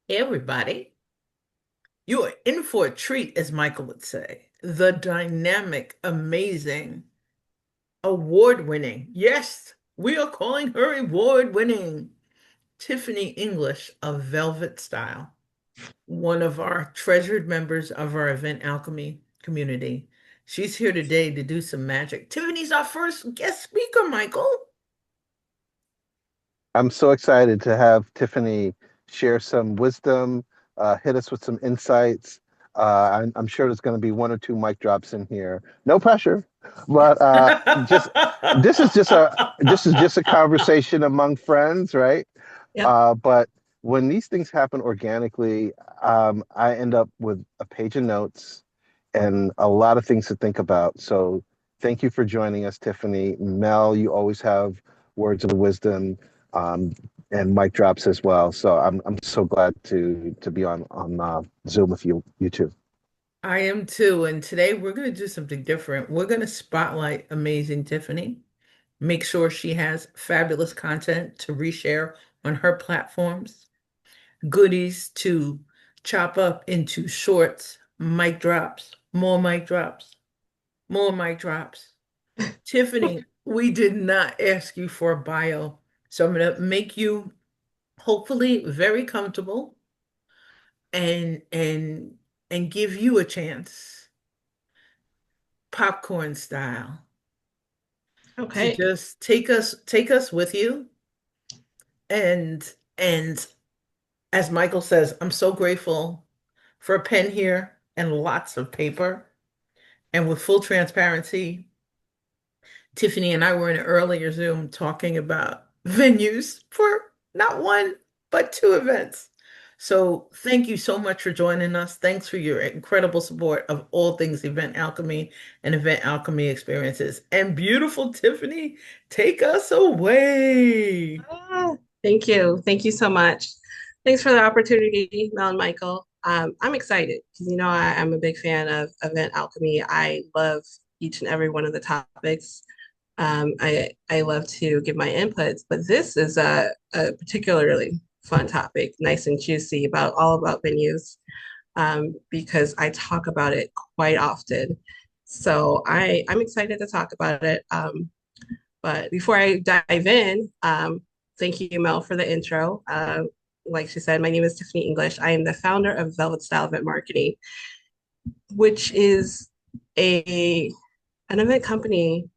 Hey, everybody. You are in for a treat, as Michael would say. The dynamic, amazing, award-winning. Yes, we are calling her award-winning. Tiffany English of Velvetstyle, one of our treasured members of our Event Alchemy community. She's here today to do some magic. Tiffany's our first guest speaker, Michael. I'm so excited to have Tiffany share some wisdom, hit us with some insights. I'm sure there's going to be one or two mic drops in here. No pressure, but just this is just a this is just a conversation among friends, right? Yep. But when these things happen organically, I end up with a page of notes and a lot of things to think about. So thank you for joining us, Tiffany. Mel, you always have words of wisdom um, and mic drops as well. So I'm so glad to be on Zoom with you too. I am too. And today we're going to do something different. We're going to spotlight amazing Tiffany, make sure she has fabulous content to reshare on her platforms, goodies to chop up into shorts, mic drops, more mic drops. Tiffany, we did not ask you for a bio, so I'm going to make you hopefully very comfortable and and and give you a chance, popcorn style, to Okay. just take us with you and as Michael says, I'm so grateful for a pen here and lots of paper. And with full transparency, Tiffany and I were in an earlier Zoom talking about venues for not one, but two events. So thank you so much for joining us. Thanks for your incredible support of all things Event Alchemy and Event Alchemy Experiences. And beautiful Tiffany, take us away. Ah, thank you. Thank you so much. Thanks for the opportunity, Mel and Michael. I'm excited because I'm a big fan of Event Alchemy. I love each and every one of the topics. I love to give my inputs, but this is a particularly fun topic, nice and juicy about all about venues, because I talk about it quite often. So I'm excited to talk about it. But before I dive in, thank you, Mel, for the intro. Like she said, my name is Tiffany English. I am the founder of Velvetstyle Event Marketing, which is a an event company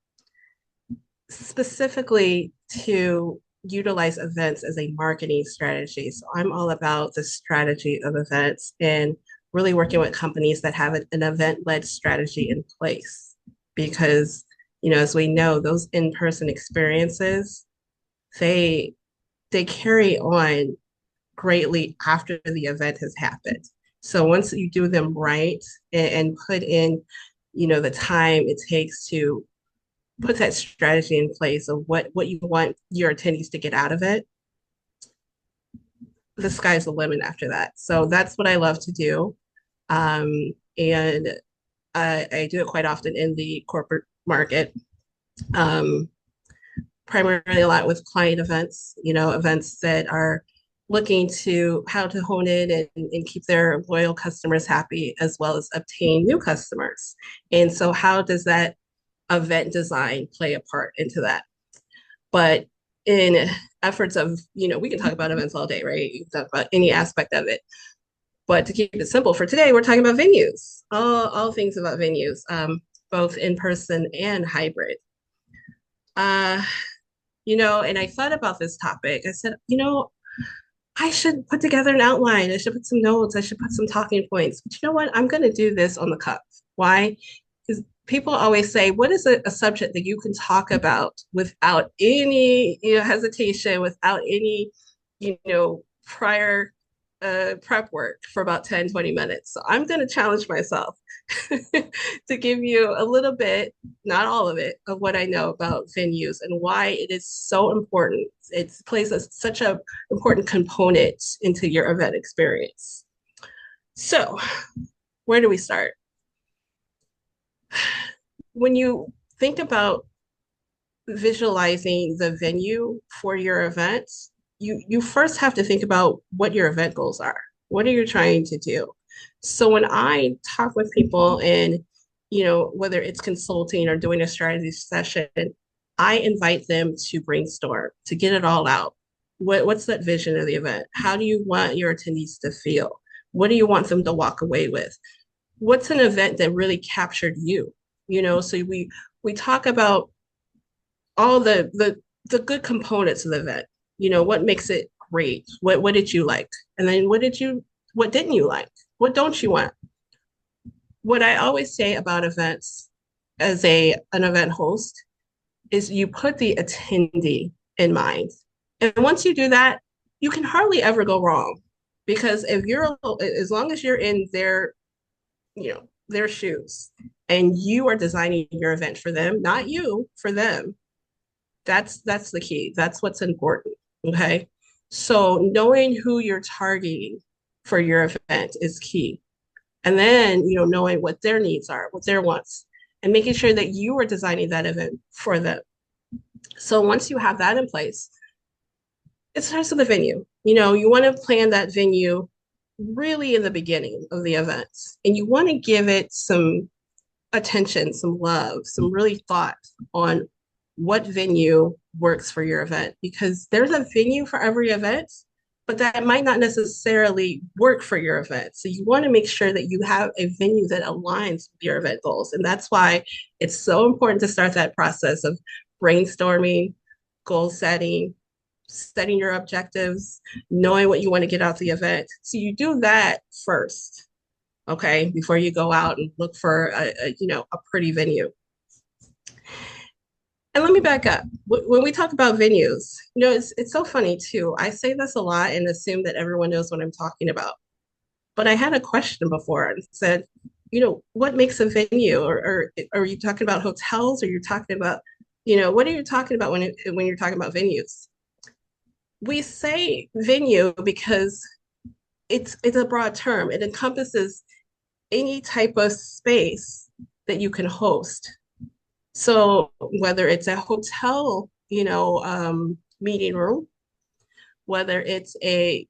specifically to utilize events as a marketing strategy. So I'm all about the strategy of events and really working with companies that have an event-led strategy in place because as we know, those in-person experiences, they they carry on greatly after the event has happened. So once you do them right and put in, the time it takes to put that strategy in place of what you want your attendees to get out of it, the sky's the limit after that. So that's what I love to do. And I do it quite often in the corporate market. Um, Primarily a lot with client events, events that are looking to how to hone in and keep their loyal customers happy as well as obtain new customers. And so how does that event design play a part into that? But in efforts of, we can talk about events all day, right? You can talk about any aspect of it. But to keep it simple for today, we're talking about venues, all things about venues, both in person and hybrid. Uh, and I thought about this topic. I said, I should put together an outline. I should put some notes. I should put some talking points. But you know what? I'm going to do this on the cuff. Why? Because people always say, what is a subject that you can talk about without any, hesitation, without any, prior prep work for about 10, 20 minutes. So I'm going to challenge myself to give you a little bit, not all of it, of what I know about venues and why it is so important. It plays such an important component into your event experience. So, where do we start? When you think about visualizing the venue for your event, you first have to think about what your event goals are. What are you trying to do? So when I talk with people and, whether it's consulting or doing a strategy session, I invite them to brainstorm, to get it all out. What's that vision of the event? How do you want your attendees to feel? What do you want them to walk away with? What's an event that really captured you? So we talk about all the good components of the event. What makes it great? What did you like? And then what didn't you like? What don't you want? What I always say about events as an event host is you put the attendee in mind. And once you do that, you can hardly ever go wrong. Because if you're as long as you're in their shoes and you are designing your event for them, not you, for them, that's the key. That's what's important. Okay. So knowing who you're targeting for your event is key. And then, knowing what their needs are, what their wants, and making sure that you are designing that event for them. So once you have that in place, it starts with the venue. You want to plan that venue really in the beginning of the event, and you want to give it some attention, some love, some really thought on what venue works for your event, because there's a venue for every event, but that might not necessarily work for your event. So you want to make sure that you have a venue that aligns with your event goals. And that's why it's so important to start that process of brainstorming, goal setting, setting your objectives, knowing what you want to get out of the event. So you do that first, okay, before you go out and look for a pretty venue. And let me back up. When we talk about venues, it's so funny too. I say this a lot and assume that everyone knows what I'm talking about. But I had a question before and said, what makes a venue? Or are you talking about hotels? Or you're talking about, what are you talking about when you're talking about venues? We say venue because it's a broad term. It encompasses any type of space that you can host. So whether it's a hotel, meeting room, whether it's a,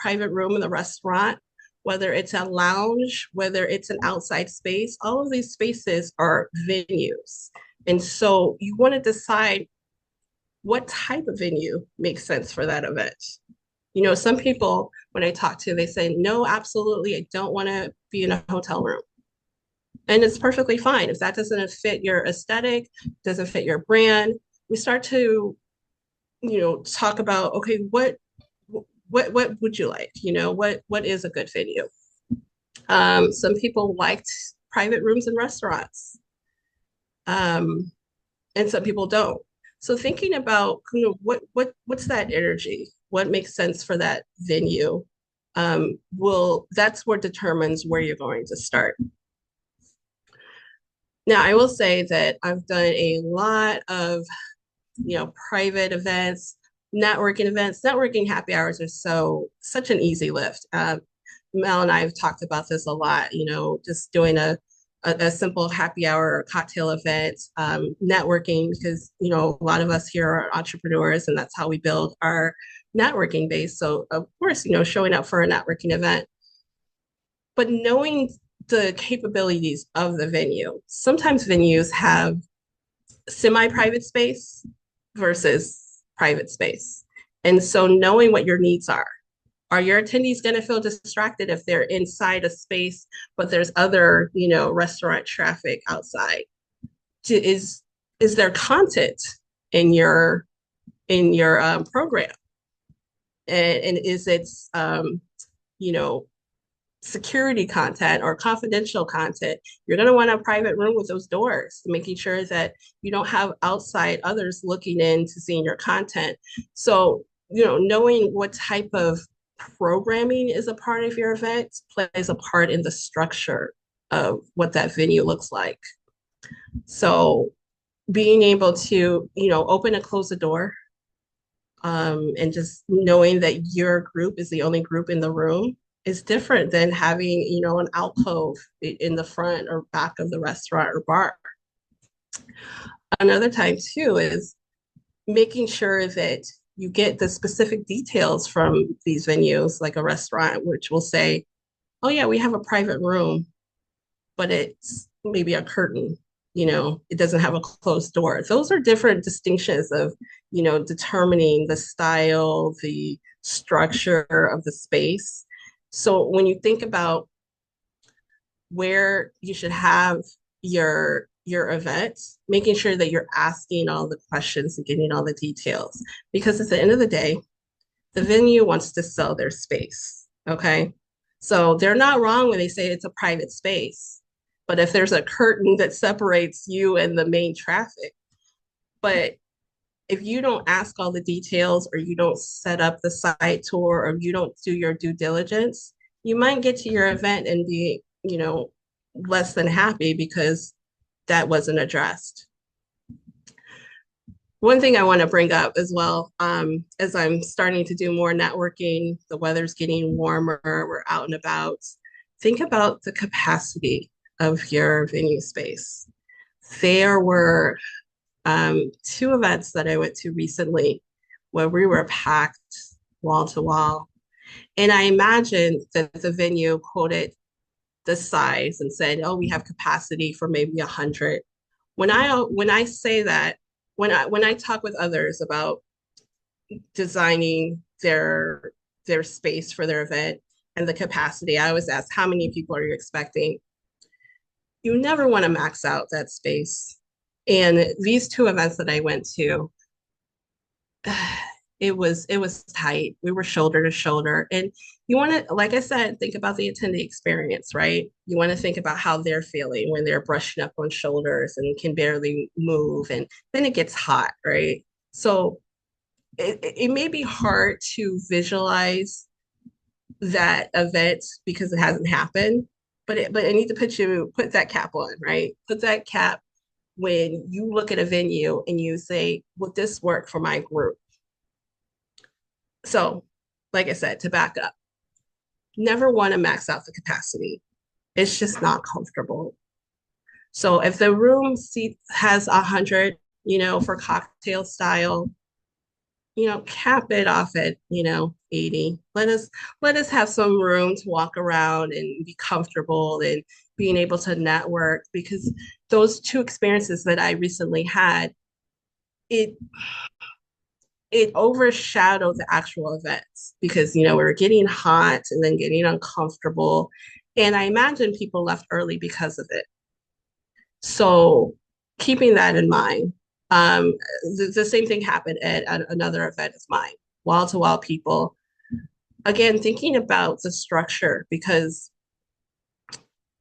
private room in the restaurant, whether it's a lounge, whether it's an outside space, all of these spaces are venues. And so you want to decide what type of venue makes sense for that event. Some people, when I talk to, they say, no, absolutely, I don't want to be in a hotel room. And it's perfectly fine. If that doesn't fit your aesthetic, doesn't fit your brand, we start to, talk about, okay, what would you like? What is a good venue? Some people liked private rooms in restaurants, and some people don't. So thinking about, what's that energy? What makes sense for that venue? That's what determines where you're going to start. Now, I will say that I've done a lot of, private events, networking events. Networking happy hours are such an easy lift. Mel and I have talked about this a lot, just doing a simple happy hour or cocktail event, networking, because, a lot of us here are entrepreneurs and that's how we build our networking base. So of course, showing up for a networking event, but knowing the capabilities of the venue. Sometimes venues have semi-private space versus private space. And so knowing what your needs are your attendees going to feel distracted if they're inside a space, but there's other, restaurant traffic outside? Is there content in your program? And is it, security content or confidential content? You're going to want a private room with those doors, making sure that you don't have outside others looking in to seeing your content. So, knowing what type of programming is a part of your event plays a part in the structure of what that venue looks like. So being able to, open and close the door, and just knowing that your group is the only group in the room is different than having, an alcove in the front or back of the restaurant or bar. Another time too is making sure that you get the specific details from these venues, like a restaurant, which will say, oh yeah, we have a private room, but it's maybe a curtain, it doesn't have a closed door. Those are different distinctions of, determining the style, the structure of the space. So when you think about where you should have your event, making sure that you're asking all the questions and getting all the details. Because at the end of the day, the venue wants to sell their space. Okay. So they're not wrong when they say it's a private space. But if there's a curtain that separates you and the main traffic, but if you don't ask all the details or you don't set up the site tour or you don't do your due diligence, you might get to your event and be, less than happy because that wasn't addressed. One thing I want to bring up as well, as I'm starting to do more networking, the weather's getting warmer, we're out and about. Think about the capacity of your venue space. There were two events that I went to recently where we were packed wall to wall. And I imagined that the venue quoted the size and said, "Oh, we have capacity for maybe 100." When I say that, when I talk with others about designing their space for their event and the capacity, I always ask, "How many people are you expecting?" You never want to max out that space. And these two events that I went to, it was tight. We were shoulder to shoulder. And you want to, like I said, think about the attendee experience, right? You want to think about how they're feeling when they're brushing up on shoulders and can barely move. And then it gets hot, right? So it may be hard to visualize that event because it hasn't happened, but I need to put that cap on, right? Put that cap when you look at a venue and you say, will this work for my group? So, like I said, to back up, never want to max out the capacity. It's just not comfortable. So if the room seat has 100, for cocktail style, cap it off at, 80. Let us have some room to walk around and be comfortable and being able to network, because those two experiences that I recently had, it it overshadowed the actual events because we were getting hot and then getting uncomfortable. And I imagine people left early because of it. So keeping that in mind, the same thing happened at another event of mine, wall to wall people. Again, thinking about the structure, because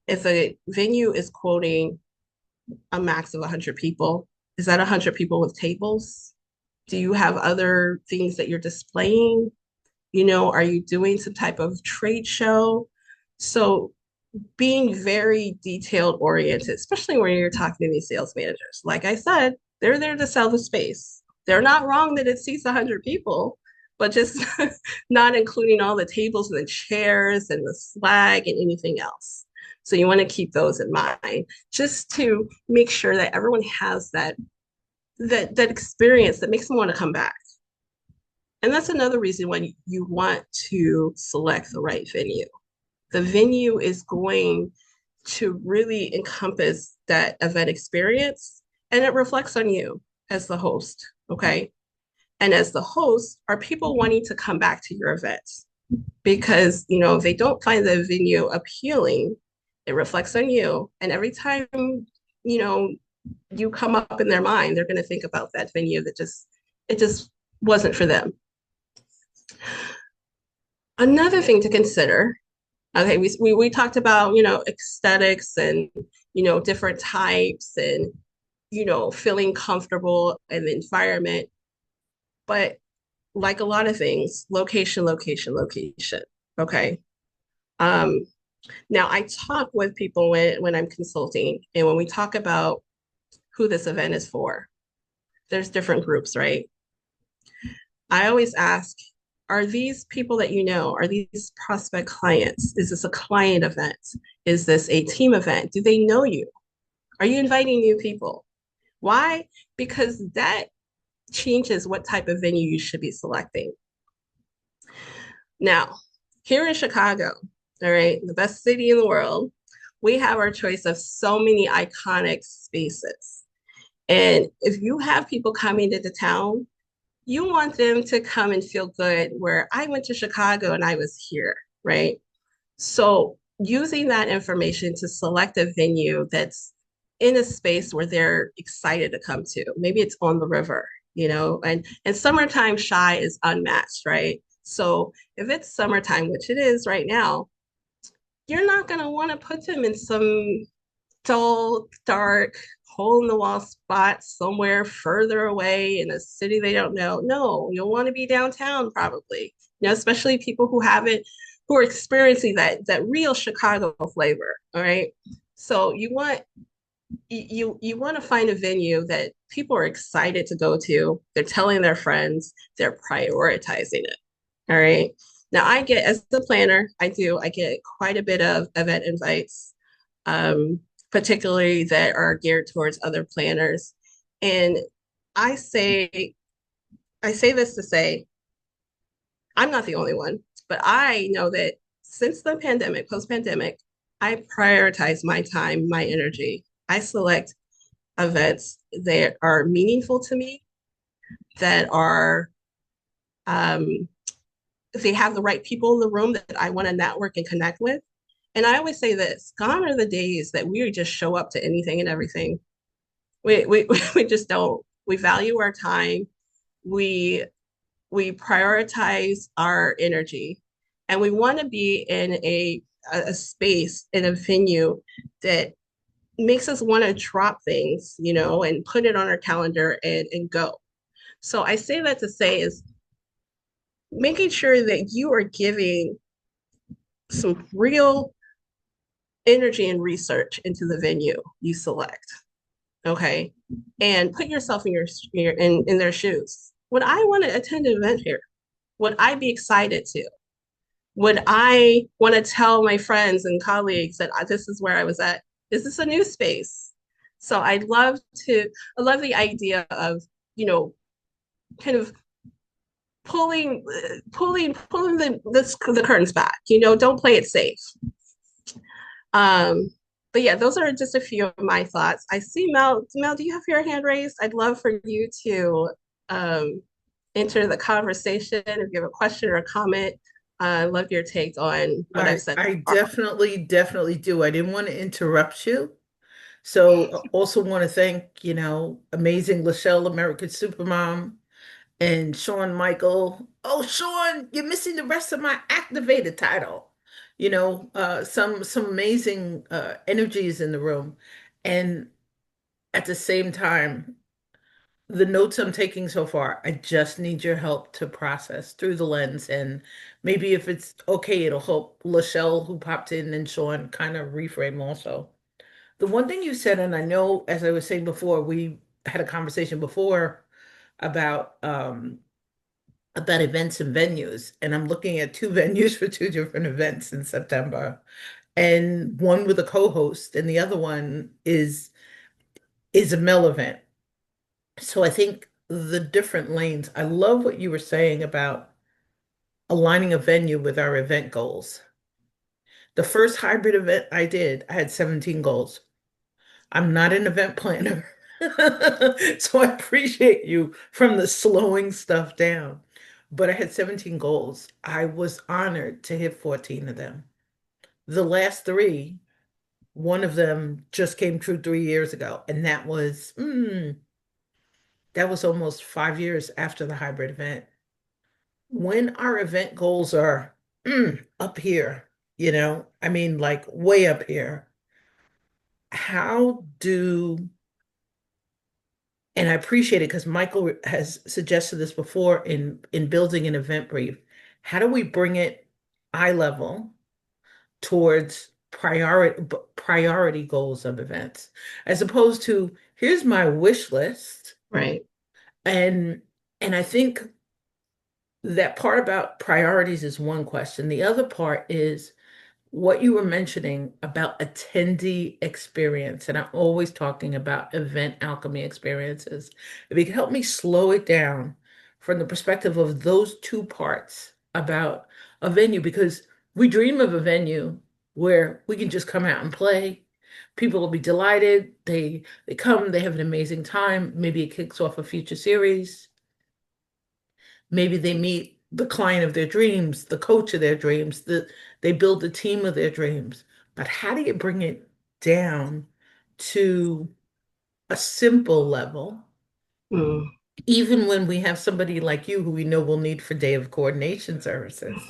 if a venue is quoting a max of 100 people, is that 100 people with tables? Do you have other things that you're displaying? Are you doing some type of trade show? So being very detailed oriented, especially when you're talking to these sales managers. Like I said, they're there to sell the space. They're not wrong that it seats 100 people, but just not including all the tables and the chairs and the swag and anything else. So you want to keep those in mind just to make sure that everyone has that experience that makes them want to come back. And that's another reason why you want to select the right venue. The venue is going to really encompass that event experience, and it reflects on you as the host, okay? And as the host, are people wanting to come back to your events? Because, if they don't find the venue appealing, it reflects on you. And every time, you come up in their mind, they're going to think about that venue that it just wasn't for them. Another thing to consider, okay, we talked about, aesthetics and, different types and, feeling comfortable in the environment. But like a lot of things, location, location, location. Okay. Now I talk with people when I'm consulting, and when we talk about who this event is for, there's different groups, right? I always ask, are these people that are these prospect clients? Is this a client event? Is this a team event? Do they know you? Are you inviting new people? Why? Because that changes what type of venue you should be selecting. Now, here in Chicago, all right, the best city in the world, we have our choice of so many iconic spaces. And if you have people coming into town, you want them to come and feel good where I went to Chicago and I was here, right? So using that information to select a venue that's in a space where they're excited to come to. Maybe it's on the river, and summertime Shy is unmatched, right? So if it's summertime, which it is right now, you're not going to want to put them in some dull, dark, hole in the wall spot somewhere further away in a city they don't know. No, you'll want to be downtown probably. Especially people who are experiencing that real Chicago flavor. All right. So you want to find a venue that people are excited to go to. They're telling their friends, they're prioritizing it. All right. Now as the planner, I get quite a bit of event invites, particularly that are geared towards other planners. And I say, I say this to say, I'm not the only one, but I know that since the pandemic, post pandemic, I prioritize my time, my energy. I select events that are meaningful to me, that are, um, if they have the right people in the room that I want to network and connect with. And I always say this, gone are the days that we just show up to anything and everything. We just don't. We value our time. We we prioritize our energy, and we want to be in a space in a venue that makes us want to drop things, and put it on our calendar and go. So I say that to say is making sure that you are giving some real energy and research into the venue you select. Okay. And put yourself in their shoes. Would I want to attend an event here? Would I be excited to? Would I want to tell my friends and colleagues that this is where I was at? Is this a new space? So I love the idea of, kind of pulling the curtains back, don't play it safe. Um, but yeah, those are just a few of my thoughts. I see Mel, do you have your hand raised? I'd love for you to um, enter the conversation if you have a question or a comment. I love your take on what I've said so I far. definitely do. I didn't want to interrupt you. So also want to thank, amazing Lachelle, American Supermom, and Sean Michael. Oh, Sean, you're missing the rest of my activated title. Some amazing energies in the room. And at the same time, the notes I'm taking so far, I just need your help to process through the lens. And maybe if it's okay, it'll help Lachelle, who popped in, and Sean kind of reframe also. The one thing you said, and I know, as I was saying before, we had a conversation before about events and venues, and I'm looking at two venues for two different events in September, and one with a co-host, and the other one is a Mel event. So I think the different lanes. I love what you were saying about aligning a venue with our event goals. The first hybrid event I did, I had 17 goals. I'm not an event planner. So I appreciate you from the slowing stuff down. But I had 17 goals. I was honored to hit 14 of them. The last three, one of them just came true 3 years ago, and that was almost 5 years after the hybrid event. When our event goals are up here, I mean, like way up here, how do and I appreciate it because Michael has suggested this before in building an event brief. How do we bring it eye level towards priority goals of events, as opposed to here's my wish list, Right. and I think that part about priorities is one question. The other part is what you were mentioning about attendee experience, and I'm always talking about event alchemy experiences. If you could help me slow it down from the perspective of those two parts about a venue, because we dream of a venue where we can just come out and play. People will be delighted. They come, they have an amazing time. Maybe it kicks off a future series. Maybe they meet the client of their dreams, the coach of their dreams, they build the team of their dreams. But how do you bring it down to a simple level, Mm. even when we have somebody like you who we know we'll need for day of coordination services?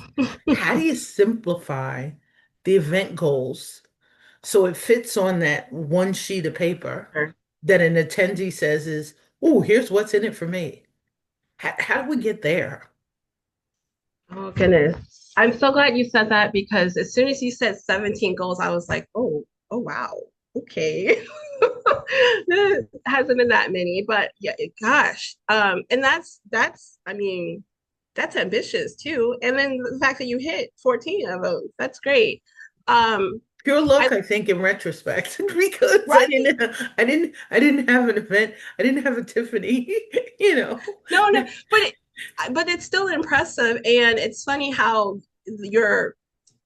How do you simplify the event goals so it fits on that one sheet of paper Sure. that an attendee says is, oh, here's what's in it for me? How do we get there? Oh, goodness. I'm so glad you said that because as soon as you said 17 goals, I was like, oh, wow. Okay. There hasn't been that many, but yeah, gosh. And I mean, that's ambitious too. And then the fact that you hit 14 of those, that's great. Um, Pure I luck, I think, in retrospect, because right. I didn't have an event. I didn't have a Tiffany, you know. No, no, but it's still impressive, and it's funny how your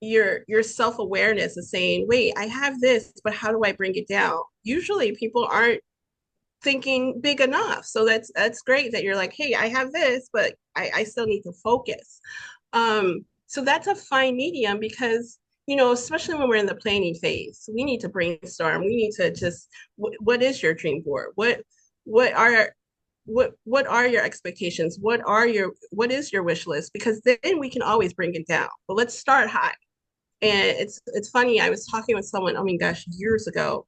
your self-awareness is saying, wait, I have this, but how do I bring it down? Usually people aren't thinking big enough. So that's great that you're like, hey, I have this, but I still need to focus. So that's a fine medium because especially when we're in the planning phase, we need to brainstorm. We need to just what is your dream board? What are what are your expectations? What is your wish list? Because then we can always bring it down. But let's start high. And it's funny, I was talking with someone, oh my gosh, years ago,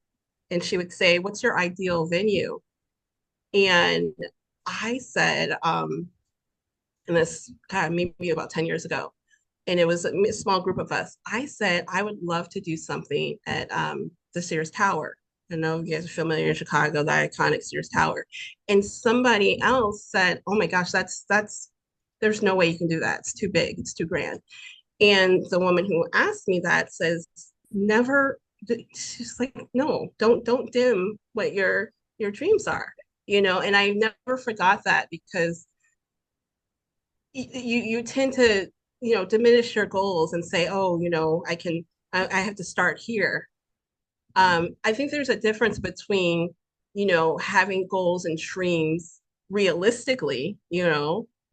and she would say, what's your ideal venue? And I said, and this God, maybe about 10 years ago, and it was a small group of us. I said I would love to do something at the Sears Tower. I know you guys are familiar in Chicago, the iconic Sears Tower. And somebody else said, "Oh my gosh, that's there's no way you can do that. It's too big. It's too grand." And the woman who asked me that says, "Never." She's like, "No, don't dim what your dreams are." And I never forgot that because you tend to diminish your goals and say, oh, I have to start here. I think there's a difference between having goals and dreams realistically.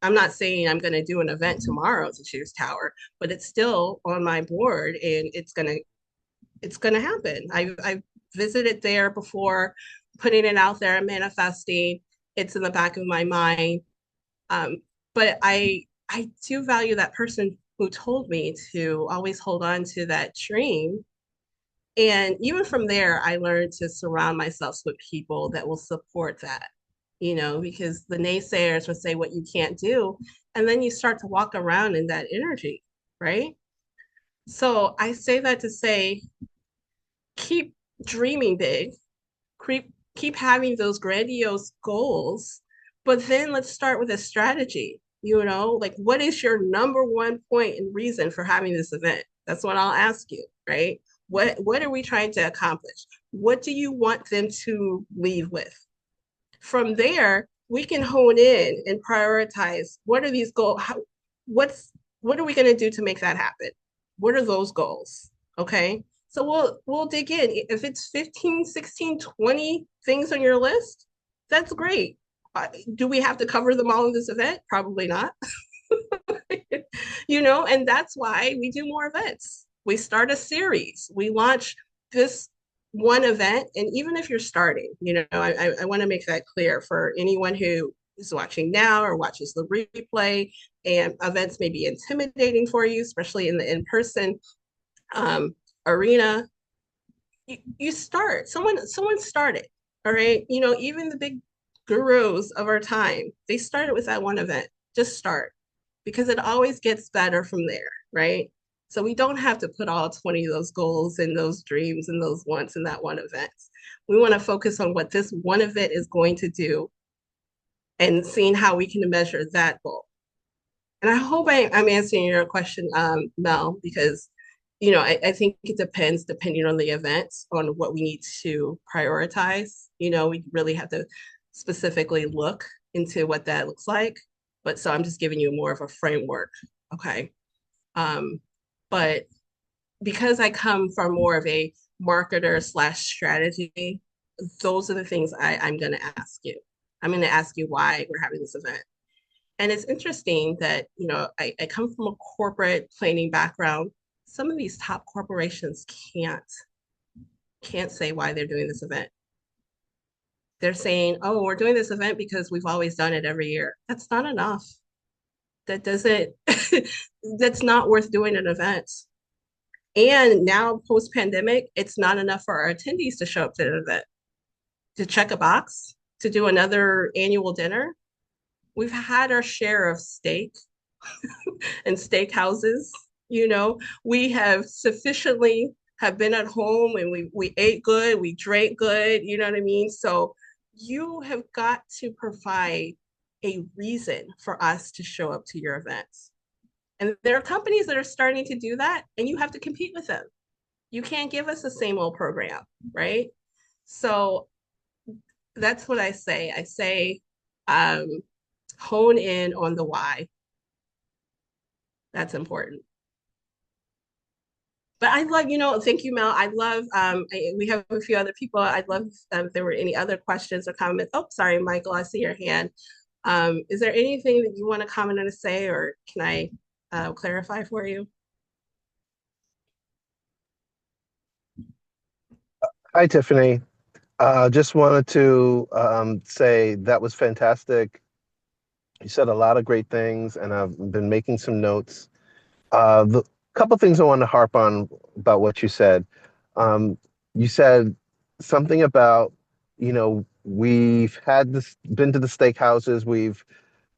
I'm not saying I'm going to do an event tomorrow to Cheers Tower, but it's still on my board and it's gonna happen. I've visited there before, putting it out there, manifesting. It's in the back of my mind. um, but I do value that person who told me to always hold on to that dream. And even from there, I learned to surround myself with people that will support that, because the naysayers would say what you can't do. And then you start to walk around in that energy, right? So I say that to say, keep dreaming big, keep having those grandiose goals, but then let's start with a strategy. Like what is your number one point and reason for having this event? That's what I'll ask you, right? What are we trying to accomplish? What do you want them to leave with? From there, we can hone in and prioritize what are these goals, what are we going to do to make that happen? What are those goals? Okay. So we'll dig in. If it's 15, 16, 20 things on your list, that's great. Do we have to cover them all in this event? Probably not. And that's why we do more events. We start a series. We launch this one event. And even if you're starting, I want to make that clear for anyone who is watching now or watches the replay, and events may be intimidating for you, especially in the in-person um, arena. You start, someone started. All right. Even the big gurus of our time, they started with that one event. Just start, because it always gets better from there, right? So we don't have to put all 20 of those goals and those dreams and those wants in that one event. We want to focus on what this one event is going to do and seeing how we can measure that goal. And I hope I'm answering your question, Mel, because I think it depends depending on the event on what we need to prioritize. We really have to specifically look into what that looks like. But so I'm just giving you more of a framework. Okay. Um, but because I come from more of a marketer slash strategy, those are the things I'm going to ask you. I'm going to ask you why we're having this event. And it's interesting that, I come from a corporate planning background. Some of these top corporations can't say why they're doing this event. They're saying, oh, we're doing this event because we've always done it every year. That's not enough. That doesn't, that's not worth doing an event. And now post pandemic, it's not enough for our attendees to show up to the event, to check a box, to do another annual dinner. We've had our share of steak and steakhouses. We have sufficiently have been at home and we ate good, we drank good, you know what I mean? So you have got to provide a reason for us to show up to your events. And there are companies that are starting to do that, and you have to compete with them. You can't give us the same old program, right? So that's what I say. I say, um, hone in on the why. That's important. But I love, thank you, Mel. I love, we have a few other people. I'd love if there were any other questions or comments. Oh, sorry, Michael, I see your hand. Is there anything that you want to comment on to say, or can I clarify for you? Hi, Tiffany. Just wanted to say that was fantastic. You said a lot of great things, and I've been making some notes. The couple things I want to harp on about what you said. You said something about, we've had this, been to the steakhouses, we've,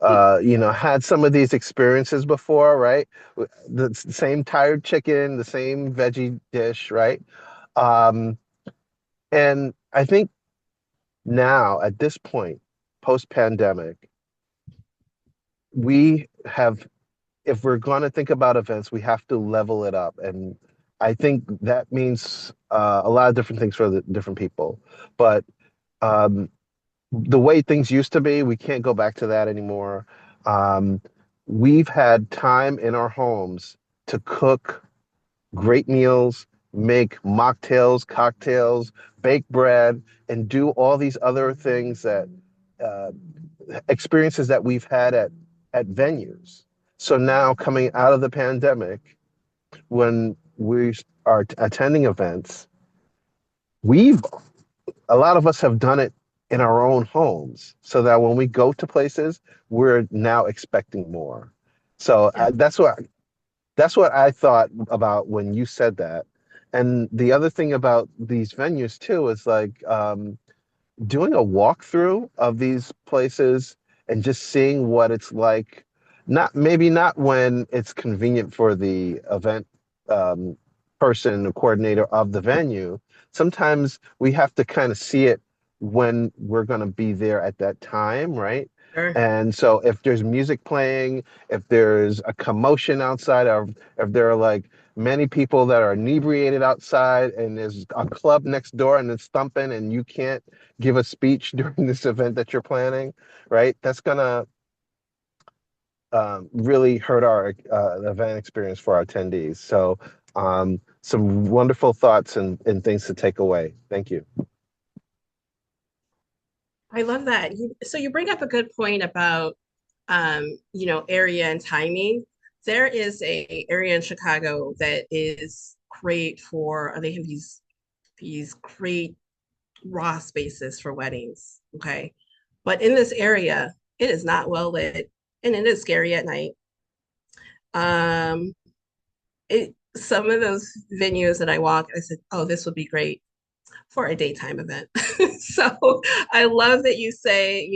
had some of these experiences before, right? The same tired chicken, the same veggie dish, right? Um, and I think now at this point, post-pandemic, we have, if we're going to think about events, we have to level it up. And I think that means a lot of different things for the different people. But um, the way things used to be, we can't go back to that anymore. Um, we've had time in our homes to cook great meals, make mocktails, cocktails, bake bread, and do all these other things that uh, experiences that we've had at venues. So now coming out of the pandemic, when we are attending events, we've a lot of us have done it in our own homes, so that when we go to places, we're now expecting more. So Yeah. that's what I thought about when you said that. And the other thing about these venues too is like doing a walkthrough of these places and just seeing what it's like. Not maybe not when it's convenient for the event um, person or coordinator of the venue. Sometimes we have to kind of see it when we're going to be there at that time, right? Sure. And so if there's music playing, if there's a commotion outside, or if there are like many people that are inebriated outside and there's a club next door and it's thumping and you can't give a speech during this event that you're planning, right? That's gonna really hurt our event experience for our attendees. So, some wonderful thoughts and things to take away. Thank you. I love that. So you bring up a good point about area and timing. There is a area in Chicago that is great for, they have these great raw spaces for weddings. Okay. But in this area, it is not well lit and it is scary at night. Um, some of those venues that I walk, I said, oh, this would be great for a daytime event. So I love that you say,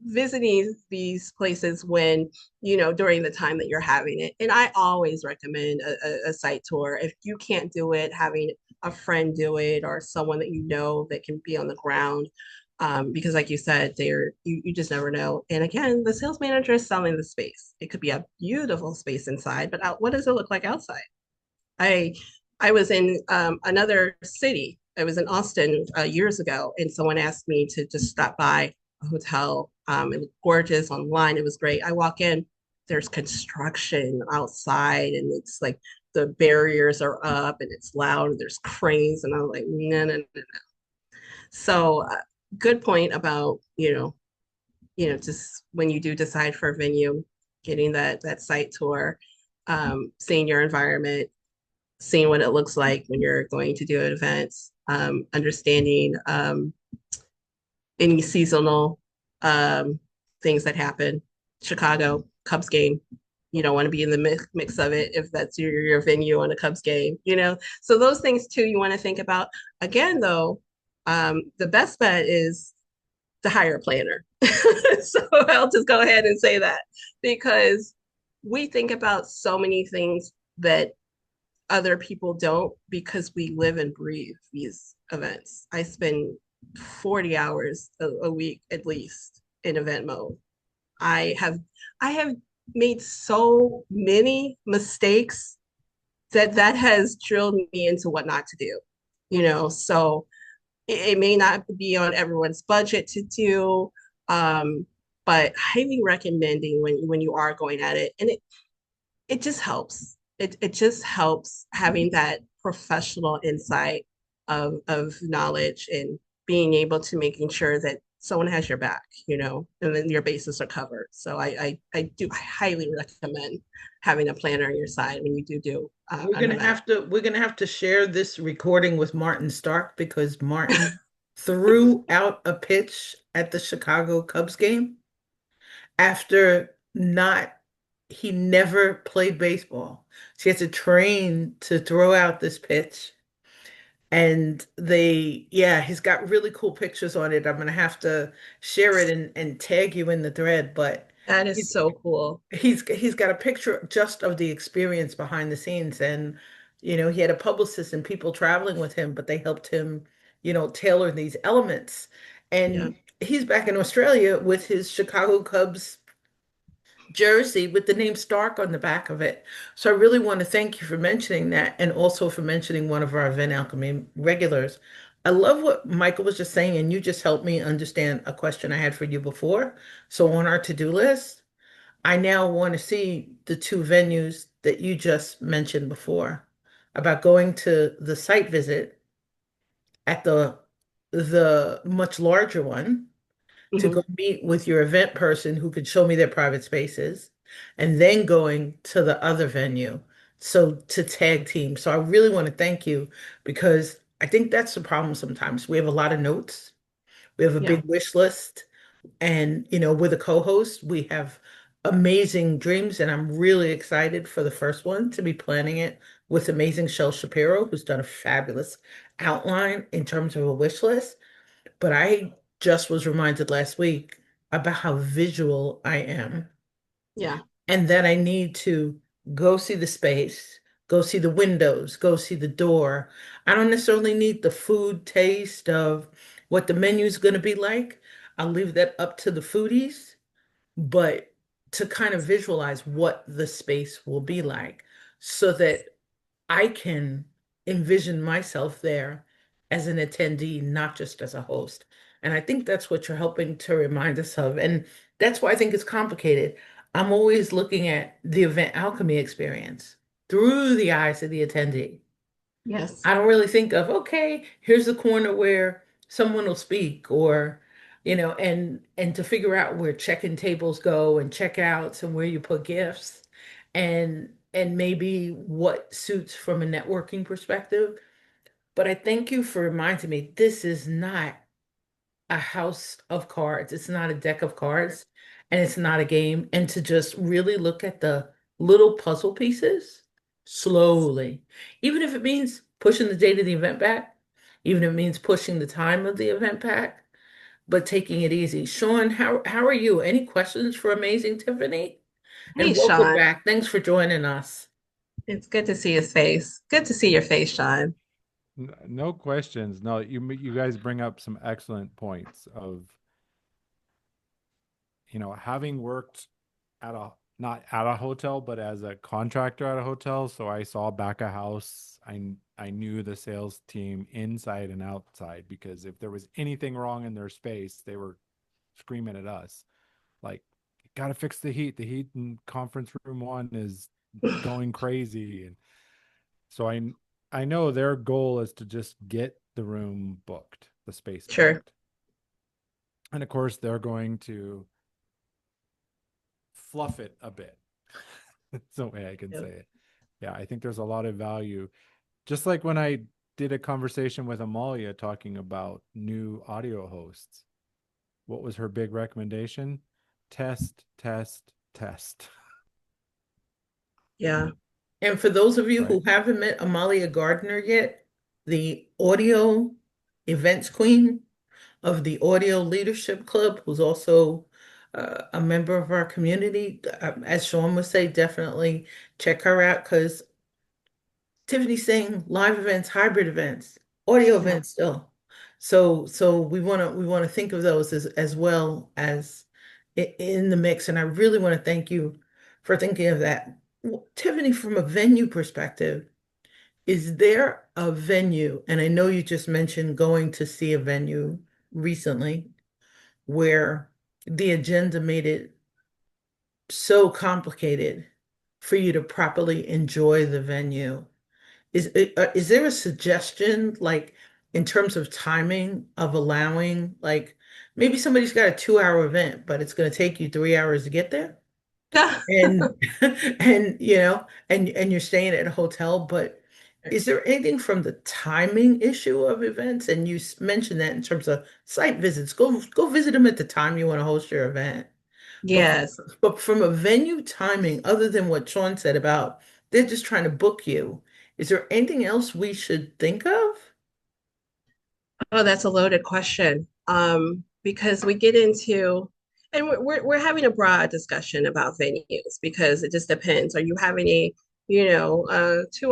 visiting these places when, during the time that you're having it. And I always recommend a site tour. If you can't do it, having a friend do it or someone that that can be on the ground. Because like you said, you just never know. And again, the sales manager is selling the space. It could be a beautiful space inside, but what does it look like outside? I I was in another city. I was in Austin years ago, and someone asked me to just stop by a hotel. It was gorgeous online. It was great. I walk in, there's construction outside, and it's like the barriers are up, and it's loud. And there's cranes, and I'm like, no, no, no. So, good point about just when you do decide for a venue, getting that site tour, seeing your environment, seeing what it looks like when you're going to do an event, understanding any seasonal things that happen. Chicago Cubs game, you don't want to be in the mix of it if that's your venue on a Cubs game. So those things too you want to think about. Again, though, the best bet is to hire a planner. So I'll just go ahead and say that because we think about so many things that other people don't because we live and breathe these events. I spend 40 hours a week at least in event mode. I have I have made so many mistakes that has drilled me into what not to do. So it may not be on everyone's budget to do, um, but highly recommending when you are going at it. And it just helps. It just helps having that professional insight of knowledge and being able to making sure that someone has your back, and then your bases are covered. So I highly recommend having a planner on your side when you do We're an gonna event. have to we're gonna have to share this recording with Martin Stark because Martin threw out a pitch at the Chicago Cubs game after not he never played baseball. She had to train to throw out this pitch. And yeah, he's got really cool pictures on it. I'm gonna have to share it and tag you in the thread, but That is he's so cool. he's got a picture just of the experience behind the scenes. And he had a publicist and people traveling with him, but they helped him, tailor these elements. Yeah. And he's back in Australia with his Chicago Cubs jersey with the name Stark on the back of it. So I really want to thank you for mentioning that and also for mentioning one of our Event Alchemy regulars. I love what Michael was just saying, and you just helped me understand a question I had for you before. So on our to-do list, I now want to see the two venues that you just mentioned before about going to the site visit at the much larger one to Hmm. go meet with your event person who could show me their private spaces, and then going to the other venue. So to tag team. So I really want to thank you because I think that's the problem sometimes. We have a lot of notes, we have a Yeah. big wish list, and with a co-host, we have amazing dreams. And I'm really excited for the first one to be planning it with amazing Shel Shapiro, who's done a fabulous outline in terms of a wish list. But I just was reminded last week about how visual I am Yeah. and that I need to go see the space, go see the windows, go see the door. I don't necessarily need the food taste of what the menu is going to be like. I'll leave that up to the foodies, but to kind of visualize what the space will be like so that I can envision myself there as an attendee, not just as a host. And I think that's what you're helping to remind us of. And that's why I think it's complicated. I'm always looking at the event alchemy experience through the eyes of the attendee. Yes. I don't really think of, okay, here's the corner where someone will speak or, and to figure out where check-in tables go and checkouts and where you put gifts and maybe what suits from a networking perspective. But I thank you for reminding me this is not a house of cards. It's not a deck of cards and it's not a game. And to just really look at the little puzzle pieces slowly, even if it means pushing the date of the event back, even if it means pushing the time of the event back, but taking it easy. Sean, how are you? Any questions for Amazing Tiffany? Hey, And welcome Sean. back. Thanks for joining us. It's good to see his face. Good to see your face, Sean. No questions. No, you guys bring up some excellent points of, having worked at not at a hotel, but as a contractor at a hotel. So I saw back a house. I knew the sales team inside and outside because if there was anything wrong in their space, they were screaming at us like, "Got to fix the heat. The heat in conference room 1 is going crazy." And so I know their goal is to just get the room booked, the space Sure. booked. And of course, they're going to fluff it a bit. That's the way I can say Yep. it. Yeah, I think there's a lot of value. Just like when I did a conversation with Amalia talking about new audio hosts, what was her big recommendation? Test, test, test. Yeah. And for those of you Right. who haven't met Amalia Gardner yet, the audio events queen of the Audio Leadership Club, who's also a member of our community, as Sean would say, definitely check her out because Tiffany's saying live events, hybrid events, audio Yeah. events still. So we want to think of those as well as in the mix. And I really want to thank you for thinking of that. Tiffany, from a venue perspective, is there a venue, and I know you just mentioned going to see a venue recently where the agenda made it so complicated for you to properly enjoy the venue? Is there a suggestion, like in terms of timing of allowing, like maybe somebody's got a 2 hour event, but it's going to take you 3 hours to get there? And and and you're staying at a hotel, but is there anything from the timing issue of events? And you mentioned that in terms of site visits, go visit them at the time you want to host your event. But Yes. but from a venue timing, other than what Sean said about they're just trying to book you, is there anything else we should think of? Oh, that's a loaded question. Because we get into, and we're having a broad discussion about venues because it just depends. Are you having a 2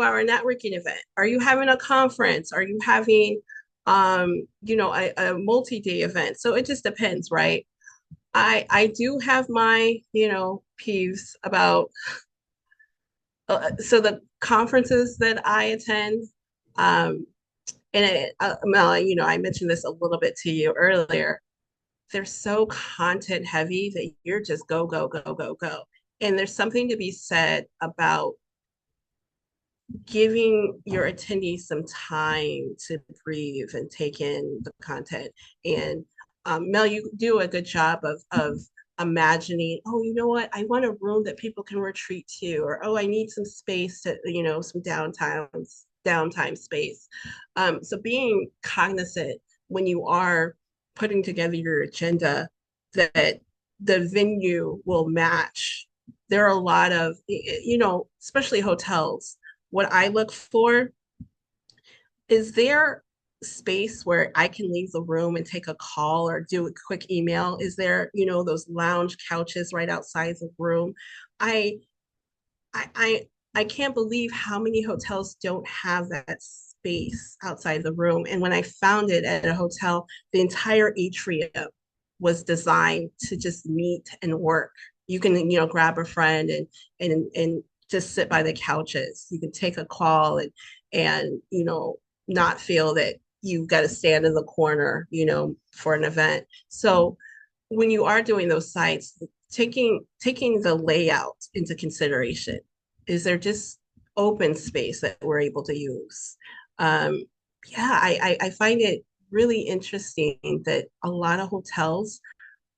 hour networking event? Are you having a conference? Are you having, a multi-day event? So it just depends, right? I do have my, peeves about, so the conferences that I attend, um, Mel, I mentioned this a little bit to you earlier. They're so content heavy that you're just go, go, go, go, go. And there's something to be said about giving your attendees some time to breathe and take in the content. And Mel, you do a good job of imagining, oh, you know what? I want a room that people can retreat to, or oh, I need some space to, some downtime space. So being cognizant when you are putting together your agenda that the venue will match. There are a lot of, especially hotels, what I look for is there space where I can leave the room and take a call or do a quick email? Is there, those lounge couches right outside the room? I I I can't believe how many hotels don't have that space outside the room. And when I found it at a hotel, the entire atrium was designed to just meet and work. You can, grab a friend and just sit by the couches. You can take a call and not feel that you've got to stand in the corner, for an event. So when you are doing those sites, taking the layout into consideration. Is there just open space that we're able to use? Um, yeah, I find it really interesting that a lot of hotels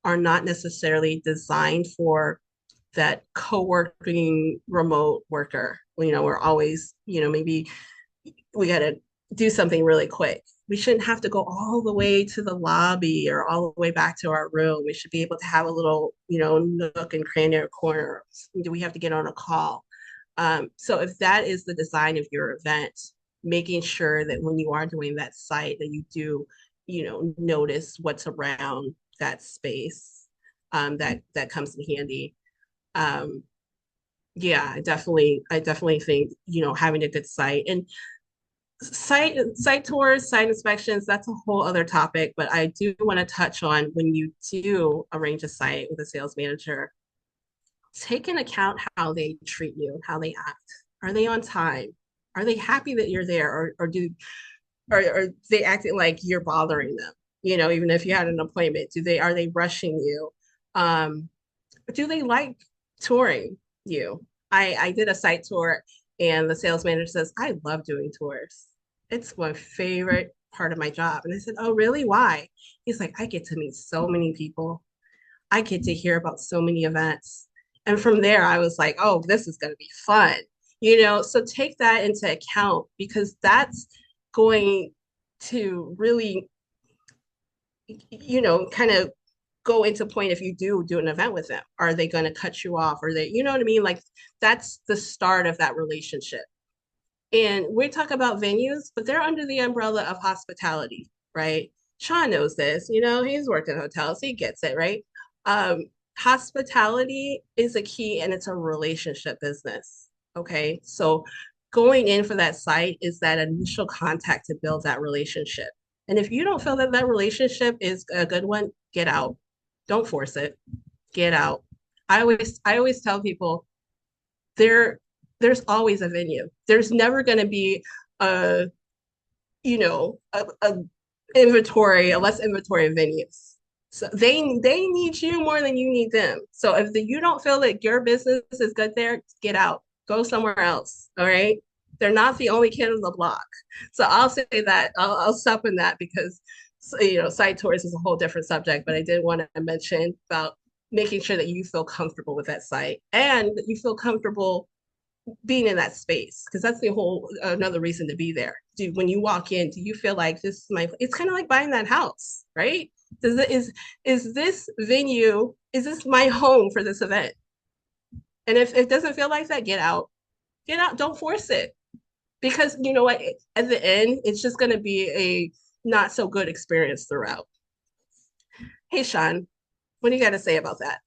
are not necessarily designed for that co-working remote worker. We're always, maybe we got to do something really quick. We shouldn't have to go all the way to the lobby or all the way back to our room. We should be able to have a little, nook and cranny or corner. Do we have to get on a call? So if that is the design of your event, making sure that when you are doing that site that you do, notice what's around that space, that comes in handy. Um, yeah, I definitely think, having a good site and site tours, site inspections, that's a whole other topic, but I do want to touch on when you do arrange a site with a sales manager, take into account how they treat you, how they act. Are they on time? Are they happy that you're there, or are they acting like you're bothering them? Even if you had an appointment, are they rushing you? Um, do they like touring you? I did a site tour, and the sales manager says, I love doing tours. It's my favorite part of my job. And I said, oh, really? Why? He's like, I get to meet so many people. I get to hear about so many events. And from there, I was like, oh, this is going to be fun. So take that into account, because that's going to really, kind of go into point. If you do an event with them, are they going to cut you off? Or they, you know what I mean? Like, that's the start of that relationship. And we talk about venues, but they're under the umbrella of hospitality, right? Sean knows this, he's worked in hotels, he gets it, right? Um, Hospitality is a key, and it's a relationship business. Okay. So going in for that site is that initial contact to build that relationship. And if you don't feel that that relationship is a good one, get out. Don't force it. Get out. I always tell people, there there's always a venue. There's never going to be a a inventory, a less inventory of venues. So they need you more than you need them. So if you don't feel that your business is good there, get out. Go somewhere else. All right. They're not the only kid on the block. So I'll say that. I'll stop in that, because site tours is a whole different subject. But I did want to mention about making sure that you feel comfortable with that site, and that you feel comfortable being in that space, because that's the whole another reason to be there. When you walk in, do you feel like this is my? It's kind of like buying that house, right? Is this venue? Is this my home for this event? And if it doesn't feel like that, get out. Get out. Don't force it, because you know what? At the end, it's just going to be a not so good experience throughout. Hey, Sean, what do you got to say about that?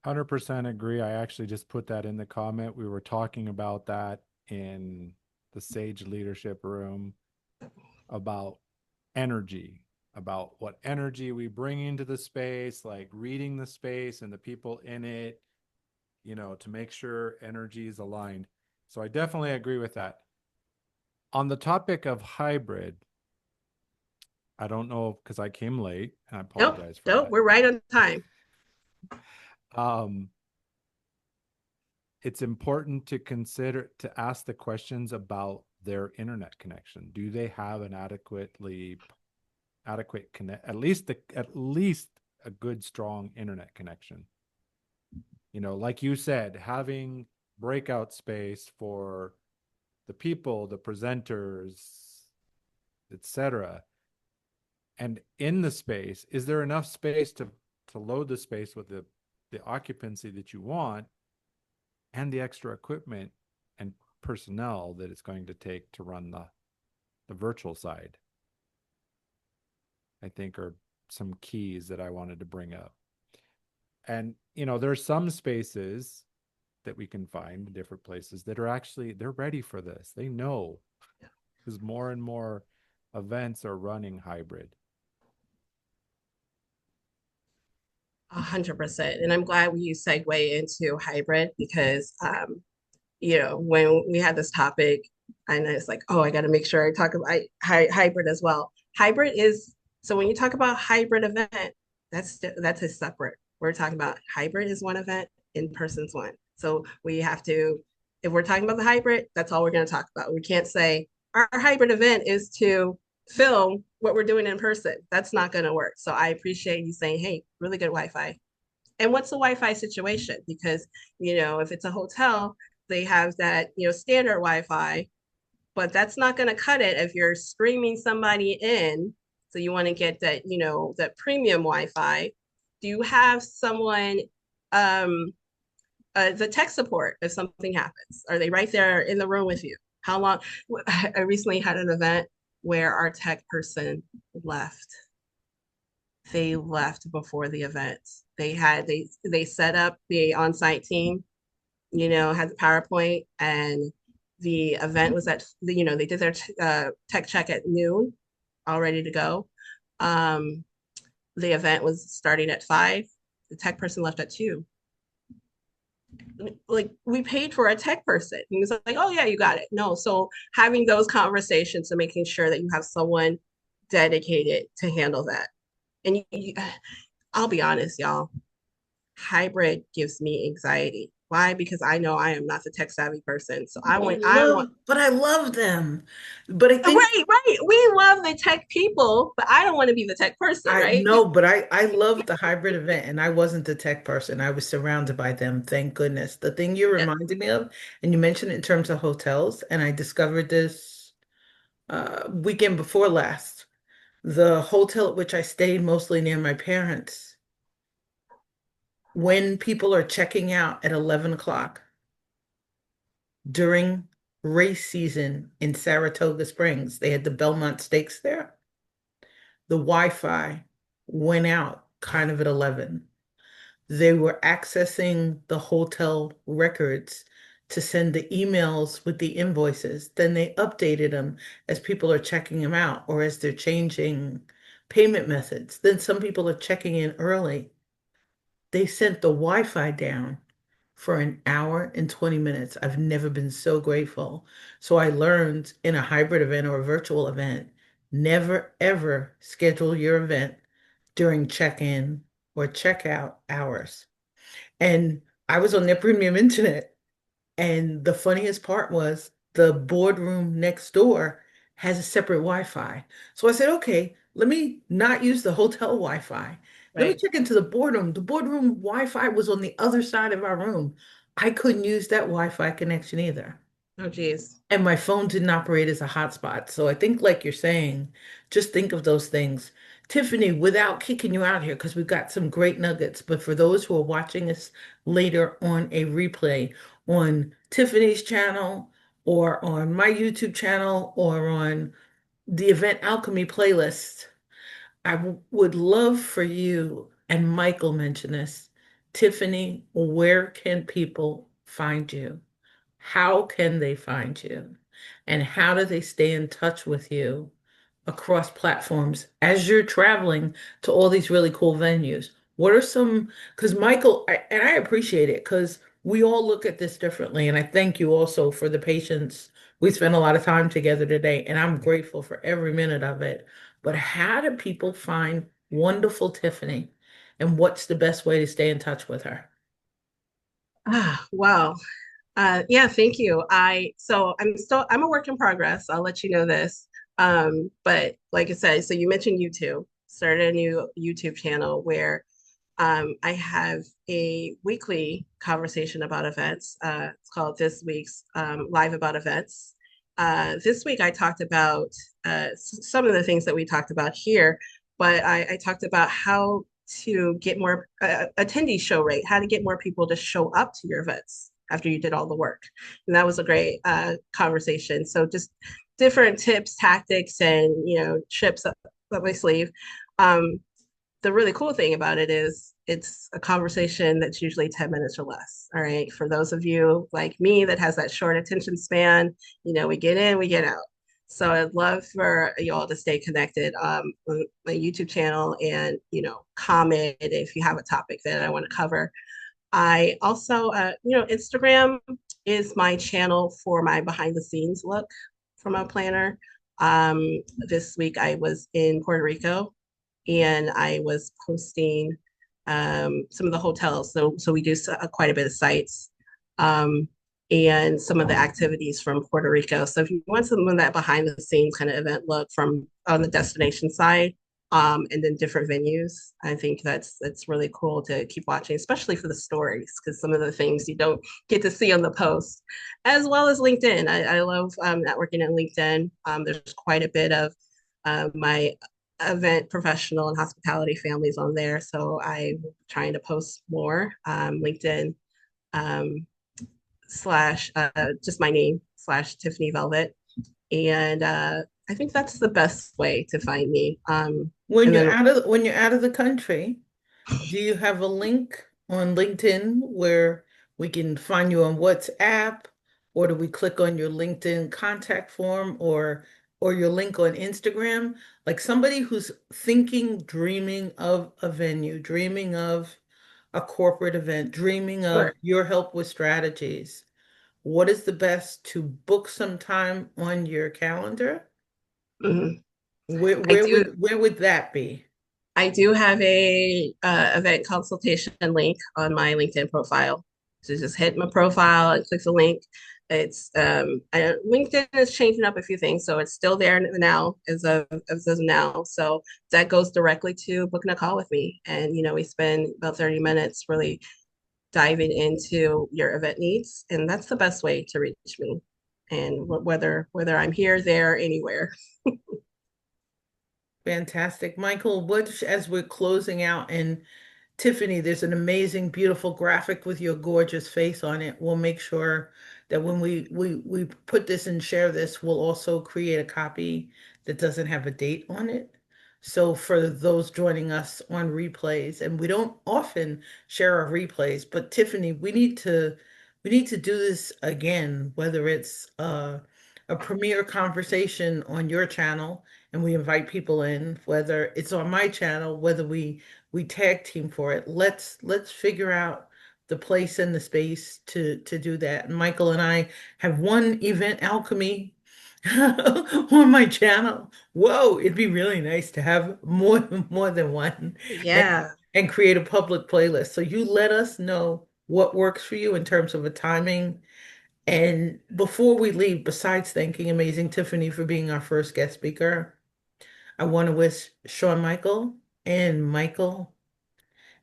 100% agree. I actually just put that in the comment. We were talking about that in the Sage Leadership Room about energy, about what energy we bring into the space, like reading the space and the people in it, to make sure energy is aligned. So I definitely agree with that. On the topic of hybrid, I don't know, because I came late, and I Nope, apologize for nope, that. we're right on time. Um, it's important to ask the questions about their internet connection. Do they have an adequate connect, at least a good, strong internet connection? Like you said, having breakout space for the people, the presenters, etc. And in the space, is there enough space to load the space with the occupancy that you want, and the extra equipment and personnel that it's going to take to run the virtual side? I think are some keys that I wanted to bring up. And there's some spaces that we can find in different places that are actually, they're ready for this. They know, because more and more events are running hybrid. 100%. And I'm glad you segue into hybrid, because when we had this topic, and it's like, oh, I got to make sure I talk about hybrid as well. Hybrid is, so when you talk about hybrid event, that's a separate. We're talking about hybrid is one event, in person's one. So we have to, if we're talking about the hybrid, that's all we're going to talk about. We can't say our hybrid event is to film what we're doing in person. That's not going to work. So I appreciate you saying, hey, really good Wi-Fi. And what's the Wi-Fi situation? Because, if it's a hotel, they have that, standard Wi-Fi, but that's not going to cut it if you're streaming somebody in. So you want to get that, that premium Wi-Fi. Do you have someone, um, the tech support if something happens? Are they right there in the room with you? How long? I recently had an event where our tech person left. They left before the event. They set up the on-site team, had the PowerPoint, and the event was they did their tech check at noon, all ready to go. The event was starting at 5. The tech person left at 2. Like, we paid for a tech person. He was like, oh yeah, you got it. No, so having those conversations and making sure that you have someone dedicated to handle that. And I'll be honest, y'all, hybrid gives me anxiety. Why? Because I know I am not the tech savvy person. So But I love them. But I think right, right. We love the tech people, but I don't want to be the tech person, I right? know, but I love the hybrid event, and I wasn't the tech person. I was surrounded by them, thank goodness. The thing you Yeah. reminded me of, and you mentioned it in terms of hotels, and I discovered this weekend before last. The hotel at which I stayed, mostly near my parents, when people are checking out at 11 o'clock during race season in Saratoga Springs, they had the Belmont Stakes there. The Wi-Fi went out kind of at 11. They were accessing the hotel records to send the emails with the invoices. Then they updated them as people are checking them out or as they're changing payment methods. Then some people are checking in early. They sent the Wi-Fi down for an hour and 20 minutes. I've never been so grateful. So I learned in a hybrid event or a virtual event, never ever schedule your event during check-in or checkout hours. And I was on their premium internet. And the funniest part was the boardroom next door has a separate Wi-Fi. So I said, okay, let me not use the hotel Wi-Fi. Let me Right. check into the boardroom. The boardroom Wi-Fi was on the other side of our room. I couldn't use that Wi-Fi connection either. Oh, geez. And my phone didn't operate as a hotspot. So I think, like you're saying, just think of those things. Tiffany, without kicking you out here, because we've got some great nuggets, but for those who are watching us later on a replay on Tiffany's channel or on my YouTube channel or on the Event Alchemy playlist, would love for you, and Michael mentioned this. Tiffany, where can people find you? How can they find you? And how do they stay in touch with you across platforms as you're traveling to all these really cool venues? What are some, because Michael, and I appreciate it because we all look at this differently. And I thank you also for the patience. We spent a lot of time together today, and I'm grateful for every minute of it. But how do people find wonderful Tiffany? And what's the best way to stay in touch with her? Wow. Yeah, thank you. I'm a work in progress. I'll let you know this. But like I said, so you mentioned YouTube, started a new YouTube channel where I have a weekly conversation about events. It's called This Week's Live About Events. This week I talked about some of the things that we talked about here, but I talked about how to get more attendee show rate, how to get more people to show up to your events after you did all the work. And that was a great conversation. So just different tips, tactics, and chips up my sleeve. Um, the really cool thing about it is it's a conversation that's usually 10 minutes or less. All right. For those of you like me that has that short attention span, we get in, we get out. So I'd love for you all to stay connected on my YouTube channel and, comment if you have a topic that I want to cover. I also, Instagram is my channel for my behind the scenes look from a planner. This week I was in Puerto Rico and I was posting some of the hotels. So we do quite a bit of sites and some of the activities from Puerto Rico. So if you want some of that behind the scenes kind of event look from on the destination side, and then different venues, I think that's really cool to keep watching, especially for the stories, because some of the things you don't get to see on the post, as well as LinkedIn. I love networking at LinkedIn. There's quite a bit of my event professional and hospitality families on there. So I'm trying to post more. LinkedIn slash just my name slash Tiffany Velvet. And I think that's the best way to find me. When And you're then out of when you're out of the country, do you have a link on LinkedIn where we can find you on WhatsApp, or do we click on your LinkedIn contact form or your link on Instagram? Like somebody who's thinking, dreaming of a venue, dreaming of a corporate event, dreaming of Sure. your help with strategies, what is the best to book some time on your calendar? Mhm. Where I where do would where would that be? I do have a event consultation link on my LinkedIn profile. So just hit my profile and click the link. LinkedIn is changing up a few things, so it's still there now as of now. So that goes directly to booking a call with me, and we spend about 30 minutes really diving into your event needs, and that's the best way to reach me. And whether I'm here, there, anywhere. Fantastic. Michael, what, as we're closing out, and Tiffany, there's an amazing, beautiful graphic with your gorgeous face on it. We'll make sure that when we put this and share this, we'll also create a copy that doesn't have a date on it. So for those joining us on replays, and we don't often share our replays, but Tiffany, we need to do this again, whether it's a premiere conversation on your channel and we invite people in, whether it's on my channel, whether we tag team for it. Let's figure out the place and the space to do that. And Michael and I have one event alchemy on my channel. Whoa, it'd be really nice to have more than one and Yeah. and create a public playlist. So you let us know what works for you in terms of a timing. And before we leave, besides thanking Amazing Tiffany for being our first guest speaker, I want to wish Shawn Michael and Michael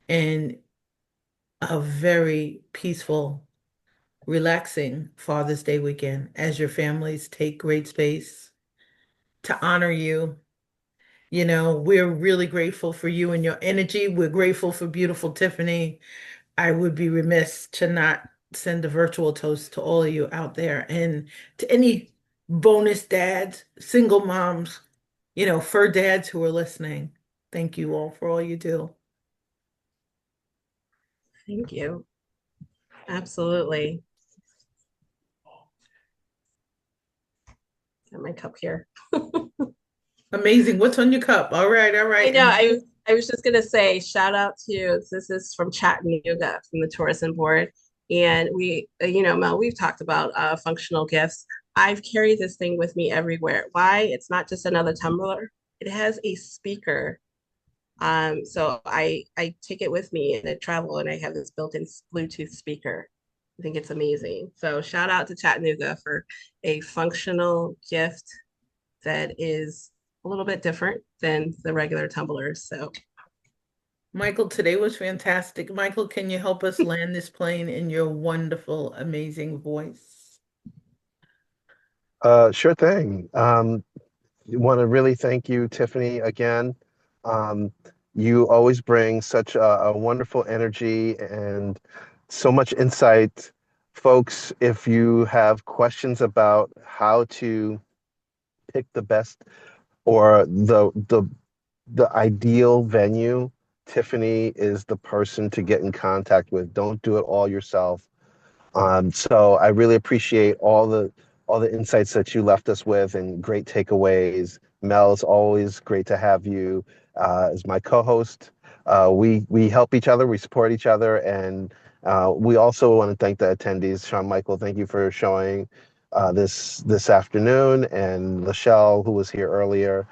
and a very peaceful, relaxing Father's Day weekend as your families take great space to honor you. You know, we're really grateful for you and your energy. We're grateful for beautiful Tiffany. I would be remiss to not send a virtual toast to all of you out there and to any bonus dads, single moms, fur dads who are listening. Thank you all for all you do. Thank you. Absolutely. Got my cup here. Amazing. What's on your cup? All right, all I right. know. I was just gonna say shout out to this is from Chattanooga from the tourism board, and Mel, we've talked about functional gifts. I've carried this thing with me everywhere. Why? It's not just another tumbler. It has a speaker. So I take it with me and I travel, and I have this built-in Bluetooth speaker. I think it's amazing. So shout out to Chattanooga for a functional gift that is a little bit different than the regular tumblers. So Michael, today was fantastic. Michael, can you help us land this plane in your wonderful, amazing voice? Sure thing. Want to really thank you, Tiffany, again. Um, you always bring such a wonderful energy and so much insight. Folks, if you have questions about how to pick the best or the ideal venue, Tiffany is the person to get in contact with. Don't do it all yourself. So I really appreciate all the insights that you left us with and great takeaways. Mel, it's always great to have you as my co-host. We help each other, we support each other, and we also want to thank the attendees. Shawn Michael, thank you for showing this afternoon, and Lachelle, who was here earlier.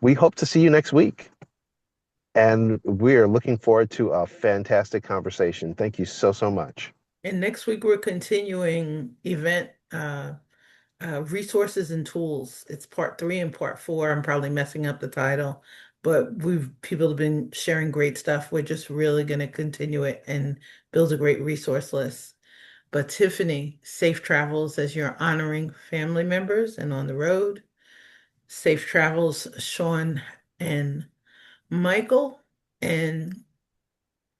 We hope to see you next week. And we're looking forward to a fantastic conversation. Thank you so, so much. And next week we're continuing event resources and tools. It's part 3 and part 4. I'm probably messing up the title, but people have been sharing great stuff. We're just really going to continue it and build a great resource list. But Tiffany, safe travels as you're honoring family members and on the road. Safe travels, Shawn and Michael. And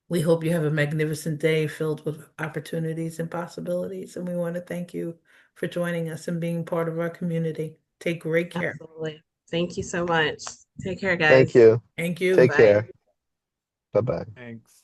we hope you have a magnificent day filled with opportunities and possibilities. And we want to thank you for joining us and being part of our community. Take great care. absolutely. Thank you so much. Take care, Thank guys. you. Thank Take you. Bye. care. Bye bye. Thanks.